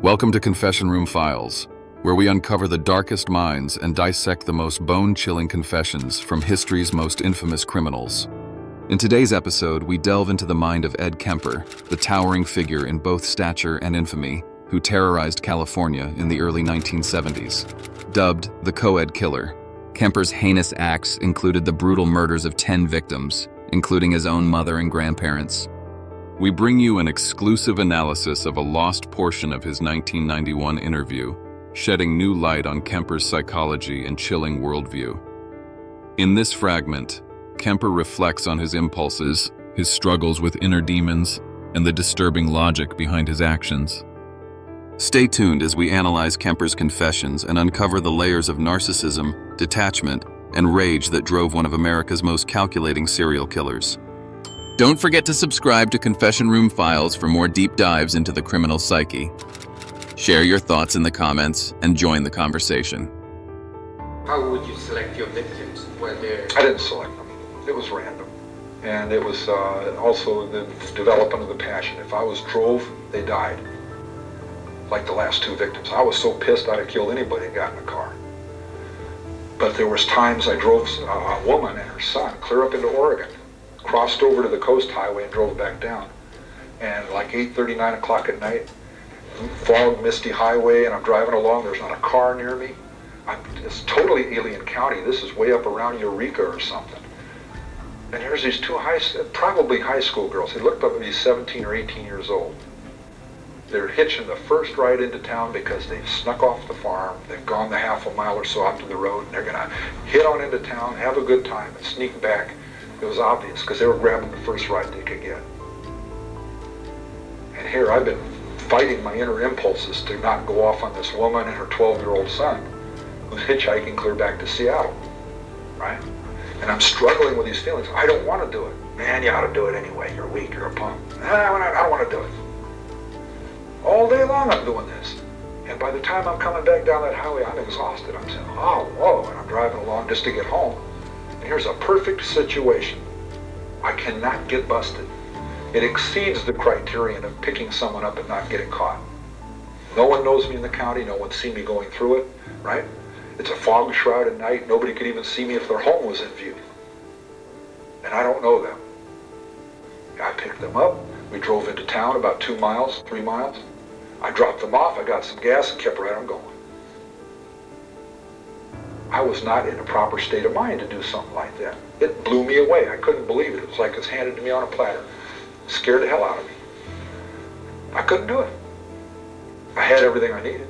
Welcome to Confession Room Files, where we uncover the darkest minds and dissect the most bone-chilling confessions from history's most infamous criminals. In today's episode, we delve into the mind of Ed Kemper, the towering figure in both stature and infamy, who terrorized California in the early 1970s. Dubbed the Co-Ed Killer, Kemper's heinous acts included the brutal murders of 10 victims, including his own mother and grandparents. We bring you an exclusive analysis of a lost portion of his 1991 interview, shedding new light on Kemper's psychology and chilling worldview. In this fragment, Kemper reflects on his impulses, his struggles with inner demons, and the disturbing logic behind his actions. Stay tuned as we analyze Kemper's confessions and uncover the layers of narcissism, detachment, and rage that drove one of America's most calculating serial killers. Don't forget to subscribe to Confession Room Files for more deep dives into the criminal psyche. Share your thoughts in the comments and join the conversation. How would you select your victims? I didn't select them. It was random. And it was also the development of the passion. If I was drove, they died. Like the last two victims. I was so pissed I'd have killed anybody that got in the car. But there was times I drove a woman and her son clear up into Oregon, crossed over to the coast highway and drove back down. And like 8:30, 9 o'clock at night, fog, misty highway, and I'm driving along, there's not a car near me. It's totally alien county. This is way up around Eureka or something. And here's these two probably high school girls. They looked up to be 17 or 18 years old. They're hitching the first ride into town because they've snuck off the farm. They've gone the half a mile or so out to the road, and they're going to hit on into town, have a good time, and sneak back. It was obvious because they were grabbing the first ride they could get. And here I've been fighting my inner impulses to not go off on this woman and her 12-year-old son who's hitchhiking clear back to Seattle, right? And I'm struggling with these feelings. I don't want to do it. Man, you ought to do it anyway. You're weak. You're a punk. I don't want to do it. All day long I'm doing this. And by the time I'm coming back down that highway, I'm exhausted. I'm saying, oh, whoa, and I'm driving along just to get home. And here's a perfect situation. I cannot get busted. It exceeds the criterion of picking someone up and not getting caught. No one knows me in the county. No one's seen me going through it, right? It's a fog shrouded night. Nobody could even see me if their home was in view. And I don't know them. I picked them up. We drove into town about 2 miles, 3 miles. I dropped them off. I got some gas and kept right on going. I was not in a proper state of mind to do something like that. It blew me away. I couldn't believe it. It was like it was handed to me on a platter. It scared the hell out of me. I couldn't do it. I had everything I needed.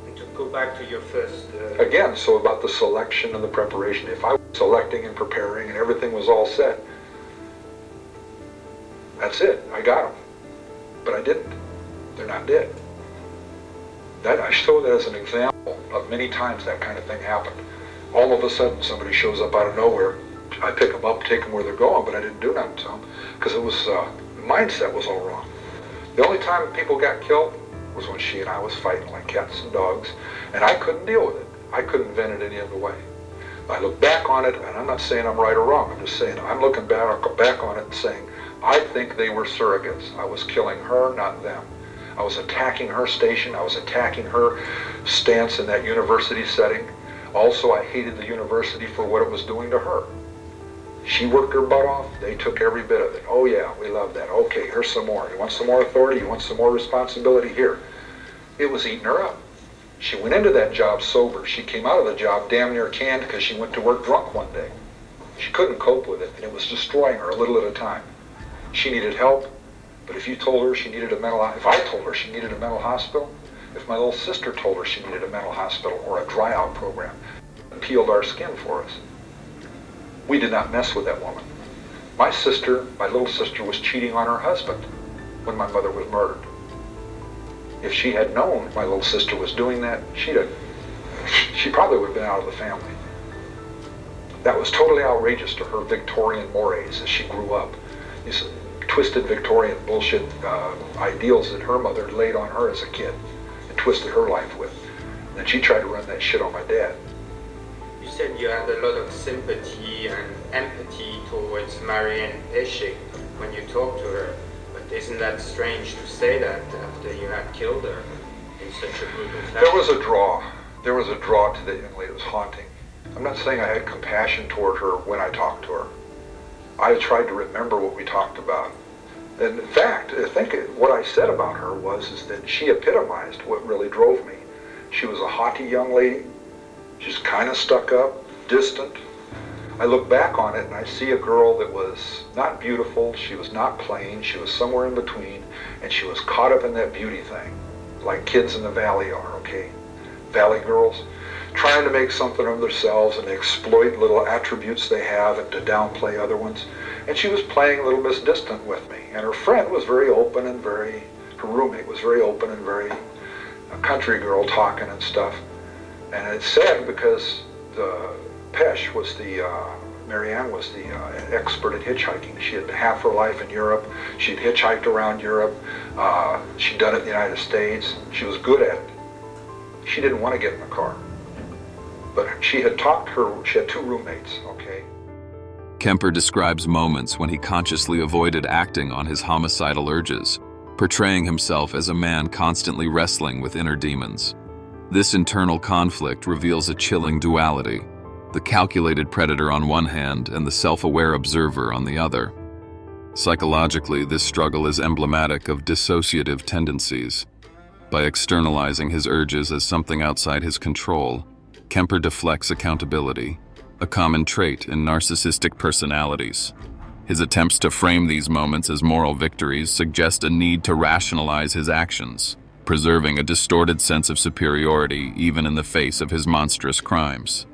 And to go back to your first... Again, so about the selection and the preparation. If I was selecting and preparing and everything was all set, that's it. I got them. But I didn't. They're not dead. I show that as an example of many times that kind of thing happened. All of a sudden somebody shows up out of nowhere. I pick them up, take them where they're going, but I didn't do nothing to them because it was the mindset was all wrong. The only time people got killed was when she and I was fighting like cats and dogs, and I couldn't deal with it. I couldn't vent it any other way. I look back on it, and I'm not saying I'm right or wrong. I'm just saying I'm looking back on it and saying I think they were surrogates. I was killing her, not them. I was attacking her station. I was attacking her stance in that university setting. Also, I hated the university for what it was doing to her. She worked her butt off. They took every bit of it. Oh yeah, we love that. Okay, here's some more. You want some more authority? You want some more responsibility? Here. It was eating her up. She went into that job sober. She came out of the job damn near canned because she went to work drunk one day. She couldn't cope with it, and it was destroying her a little at a time. She needed help. But if you told her she needed if I told her she needed a mental hospital, if my little sister told her she needed a mental hospital or a dry-out program, it peeled our skin for us. We did not mess with that woman. My little sister was cheating on her husband when my mother was murdered. If she had known my little sister was doing that, she probably would have been out of the family. That was totally outrageous to her Victorian mores as she grew up. These twisted Victorian bullshit ideals that her mother laid on her as a kid and twisted her life with. And then she tried to run that shit on my dad. You said you had a lot of sympathy and empathy towards Marianne Eschig when you talked to her. But But isn't that strange to say that after you had killed her in such a brutal fashion? There was a draw. There was a draw to the young lady. It was haunting. I'm not saying I had compassion toward her when I talked to her. I tried to remember what we talked about. And in fact, I think what I said about her is that she epitomized what really drove me. She was a haughty young lady. She's kind of stuck up, distant. I look back on it and I see a girl that was not beautiful, she was not plain, she was somewhere in between, and she was caught up in that beauty thing, like kids in the valley are, okay? Valley girls, trying to make something of themselves and exploit little attributes they have and to downplay other ones. And she was playing a little Miss Distant with me. And her friend was very open and her roommate was very open and very a country girl talking and stuff. And it's sad because Marianne was the expert at hitchhiking. She had half her life in Europe. She'd hitchhiked around Europe. She'd done it in the United States. She was good at it. She didn't want to get in the car. But she had she had two roommates, okay? Kemper describes moments when he consciously avoided acting on his homicidal urges, portraying himself as a man constantly wrestling with inner demons. This internal conflict reveals a chilling duality, the calculated predator on one hand and the self-aware observer on the other. Psychologically, this struggle is emblematic of dissociative tendencies. By externalizing his urges as something outside his control, Kemper deflects accountability, a common trait in narcissistic personalities. His attempts to frame these moments as moral victories suggest a need to rationalize his actions, preserving a distorted sense of superiority even in the face of his monstrous crimes.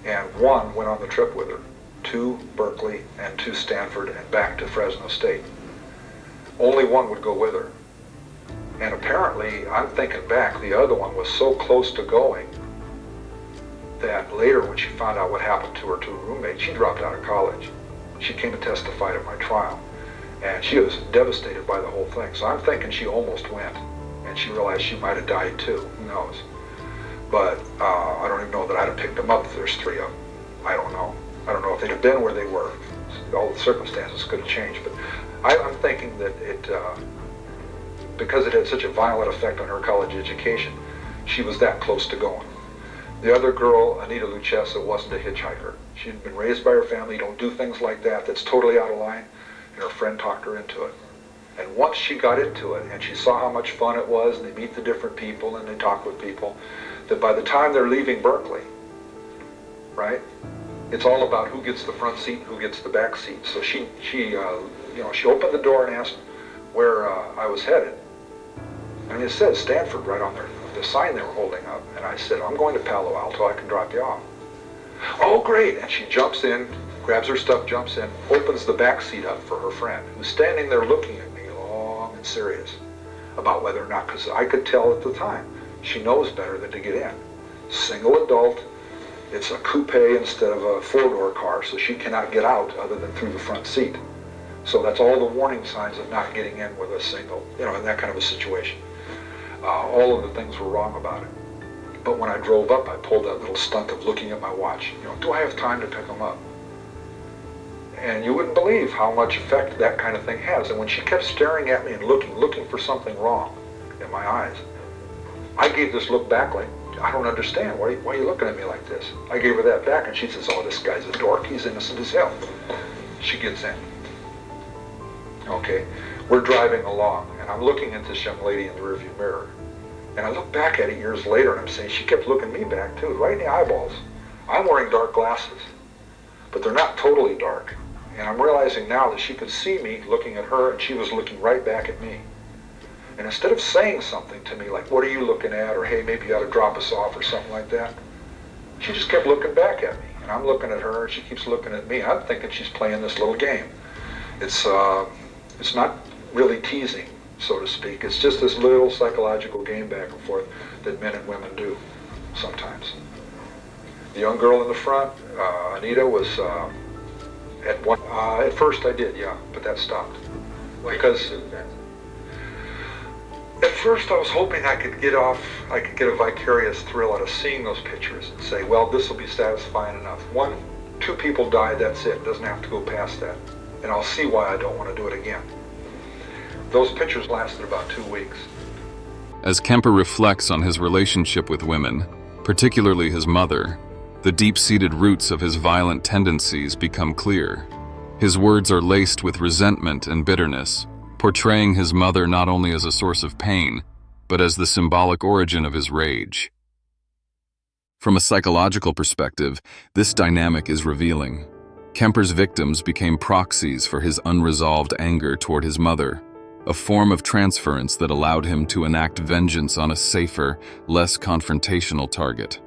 And one went on the trip with her to Berkeley and to Stanford and back to Fresno State. Only one would go with her. And apparently, I'm thinking back, the other one was so close to going that later when she found out what happened to her two roommates, she dropped out of college. She came and testified at my trial. And she was devastated by the whole thing. So I'm thinking she almost went. And she realized she might have died too. Who knows? But I don't even know that I'd have picked them up if there's three of them. I don't know. I don't know if they'd have been where they were. All the circumstances could have changed. But I'm thinking that because it had such a violent effect on her college education, she was that close to going. The other girl, Anita Lucchesa, wasn't a hitchhiker. She'd been raised by her family, don't do things like that, that's totally out of line, and her friend talked her into it. And once she got into it, and she saw how much fun it was, and they meet the different people, and they talk with people, that by the time they're leaving Berkeley, right, it's all about who gets the front seat and who gets the back seat. So she opened the door and asked where I was headed. And it says Stanford right on the sign they were holding up. And I said, I'm going to Palo Alto, I can drop you off. Oh, great. And she jumps in, grabs her stuff, jumps in, opens the back seat up for her friend, who's standing there looking at me long and serious about whether or not, because I could tell at the time, she knows better than to get in. Single adult, it's a coupe instead of a four-door car, so she cannot get out other than through the front seat. So that's all the warning signs of not getting in with a single, in that kind of a situation. All of the things were wrong about it. But when I drove up, I pulled that little stunt of looking at my watch. Do I have time to pick them up? And you wouldn't believe how much effect that kind of thing has. And when she kept staring at me and looking for something wrong in my eyes, I gave this look back like, I don't understand. Why are you looking at me like this? I gave her that back, and she says, oh, this guy's a dork. He's innocent as hell. She gets in. Okay, we're driving along, and I'm looking at this young lady in the rearview mirror. And I look back at it years later, and I'm saying, she kept looking me back, too, right in the eyeballs. I'm wearing dark glasses, but they're not totally dark. And I'm realizing now that she could see me looking at her, and she was looking right back at me. And instead of saying something to me like, what are you looking at? Or, hey, maybe you ought to drop us off or something like that, she just kept looking back at me. And I'm looking at her, and she keeps looking at me. I'm thinking she's playing this little game. It's not really teasing, so to speak. It's just this little psychological game back and forth that men and women do sometimes. The young girl in the front, Anita, was at first I did, yeah, but that stopped. Why Because did you do that? at first I was hoping I could get a vicarious thrill out of seeing those pictures and say, well, this will be satisfying enough. Two people died, that's it. It doesn't have to go past that. And I'll see why I don't want to do it again. Those pictures lasted about 2 weeks. As Kemper reflects on his relationship with women, particularly his mother, the deep-seated roots of his violent tendencies become clear. His words are laced with resentment and bitterness, portraying his mother not only as a source of pain, but as the symbolic origin of his rage. From a psychological perspective, this dynamic is revealing. Kemper's victims became proxies for his unresolved anger toward his mother, a form of transference that allowed him to enact vengeance on a safer, less confrontational target.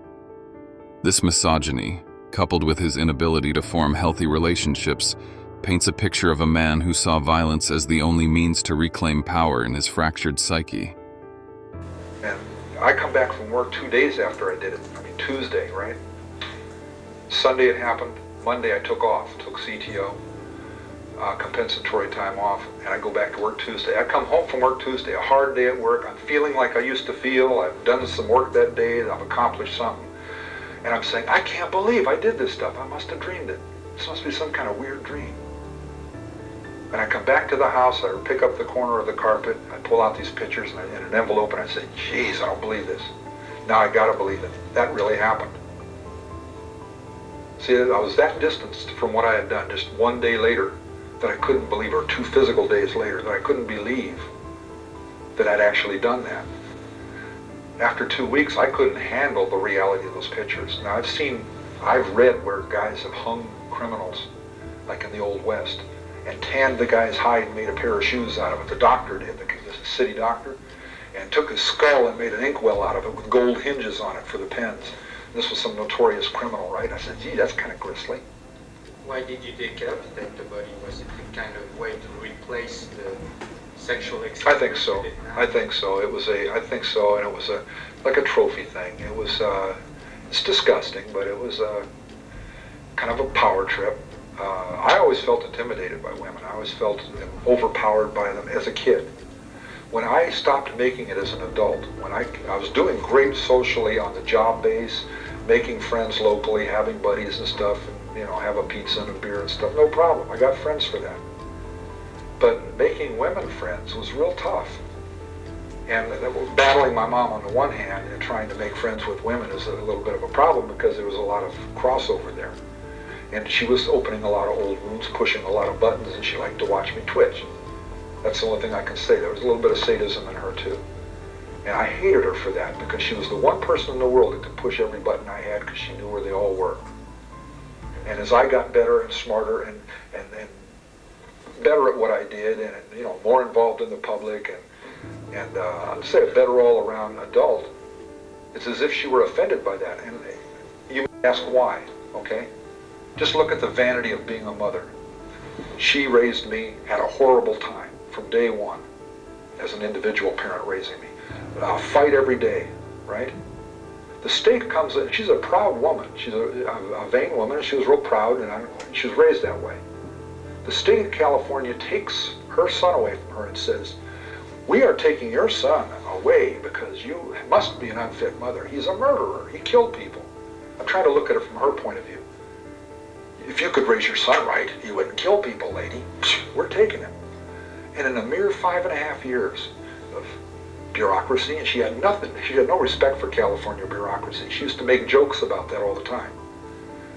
This misogyny, coupled with his inability to form healthy relationships, paints a picture of a man who saw violence as the only means to reclaim power in his fractured psyche. And I come back from work 2 days after I did it. Tuesday, right? Sunday it happened. Monday I took off, took CTO, compensatory time off, and I go back to work Tuesday. I come home from work Tuesday, a hard day at work. I'm feeling like I used to feel. I've done some work that day. I've accomplished something. And I'm saying, I can't believe I did this stuff. I must have dreamed it. This must be some kind of weird dream. And I come back to the house, I pick up the corner of the carpet, I pull out these pictures in an envelope, and I say, geez, I don't believe this. Now I gotta believe it. That really happened. See, I was that distanced from what I had done just 1 day later that I couldn't believe, or 2 physical days later, that I couldn't believe that I'd actually done that. After 2 weeks, I couldn't handle the reality of those pictures. Now I've read where guys have hung criminals, like in the Old West, and tanned the guy's hide and made a pair of shoes out of it. The doctor did, the city doctor, and took his skull and made an inkwell out of it with gold hinges on it for the pens. This was some notorious criminal, right? I said, gee, that's kind of grisly. Why did you decapitate the body? Was it a kind of way to replace the sexual experience? I think so. I think so. And it was like a trophy thing. It was, it's disgusting, but it was kind of a power trip. I always felt intimidated by women. I always felt overpowered by them as a kid. When I stopped making it as an adult, when I was doing great socially on the job base, making friends locally, having buddies and stuff, and, have a pizza and a beer and stuff, no problem. I got friends for that. But making women friends was real tough. And battling my mom on the one hand and trying to make friends with women is a little bit of a problem because there was a lot of crossover there. And she was opening a lot of old wounds, pushing a lot of buttons, and she liked to watch me twitch. That's the only thing I can say. There was a little bit of sadism in her too. And I hated her for that because she was the one person in the world that could push every button I had because she knew where they all were. And as I got better and smarter and better at what I did and more involved in the public and I'd say a better all around adult, it's as if she were offended by that. And you ask why, okay? Just look at the vanity of being a mother. She raised me, had a horrible time from day one as an individual parent raising me. I'll fight every day, right? The state comes in, she's a proud woman. She's a vain woman, and she was real proud, and she was raised that way. The state of California takes her son away from her and says, we are taking your son away because you must be an unfit mother. He's a murderer. He killed people. I'm trying to look at it from her point of view. If you could raise your son right, you wouldn't kill people, lady. We're taking him. And in a mere 5.5 years of bureaucracy, and she had nothing. She had no respect for California bureaucracy. She used to make jokes about that all the time.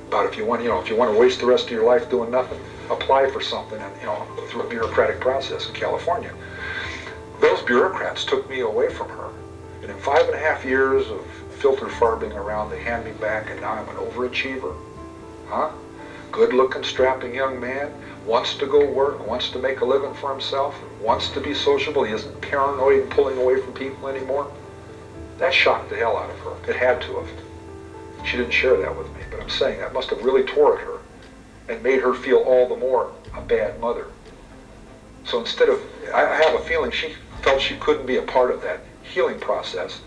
About if you want to waste the rest of your life doing nothing, apply for something, and through a bureaucratic process in California. Those bureaucrats took me away from her, and in 5.5 years of filter farbing around, they hand me back, and now I'm an overachiever, huh? Good-looking, strapping young man, wants to go work, wants to make a living for himself, wants to be sociable. He isn't paranoid and pulling away from people anymore. That shocked the hell out of her. It had to have. She didn't share that with me, but I'm saying that must have really tore at her and made her feel all the more a bad mother. So instead of, I have a feeling she felt she couldn't be a part of that healing process,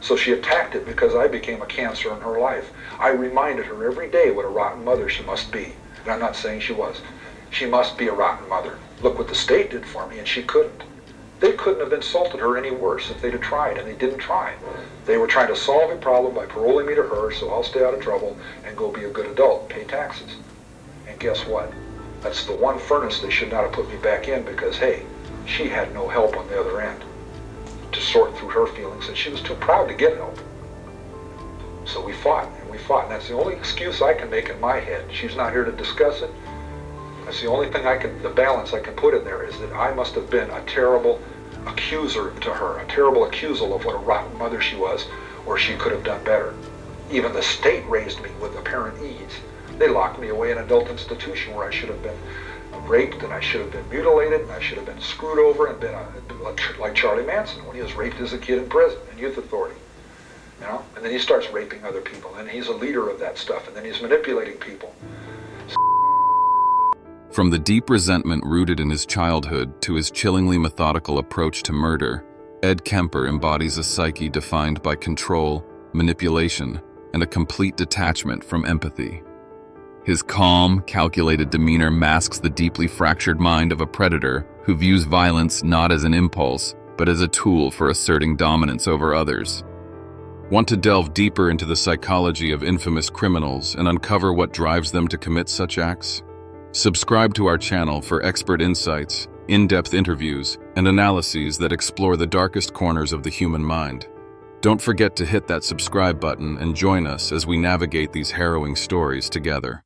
so she attacked it because I became a cancer in her life. I reminded her every day what a rotten mother she must be. And I'm not saying she was. She must be a rotten mother. Look what the state did for me, and she couldn't. They couldn't have insulted her any worse if they'd have tried, and they didn't try. They were trying to solve a problem by paroling me to her so I'll stay out of trouble and go be a good adult and pay taxes. And guess what? That's the one furnace they should not have put me back in because, hey, She had no help on the other end to sort through her feelings, and she was too proud to get help. So we fought, and that's the only excuse I can make in my head. She's not here to discuss it. That's the only thing the balance I can put in there is that I must have been a terrible accuser to her, a terrible accusal of what a rotten mother she was, or she could have done better. Even the state raised me with apparent ease. They locked me away in an adult institution where I should have been raped, and I should have been mutilated, and I should have been screwed over and been like Charlie Manson when he was raped as a kid in prison, in youth authority. You know? And then he starts raping other people, and he's a leader of that stuff, and then he's manipulating people. From the deep resentment rooted in his childhood to his chillingly methodical approach to murder, Ed Kemper embodies a psyche defined by control, manipulation, and a complete detachment from empathy. His calm, calculated demeanor masks the deeply fractured mind of a predator who views violence not as an impulse, but as a tool for asserting dominance over others. Want to delve deeper into the psychology of infamous criminals and uncover what drives them to commit such acts? Subscribe to our channel for expert insights, in-depth interviews, and analyses that explore the darkest corners of the human mind. Don't forget to hit that subscribe button and join us as we navigate these harrowing stories together.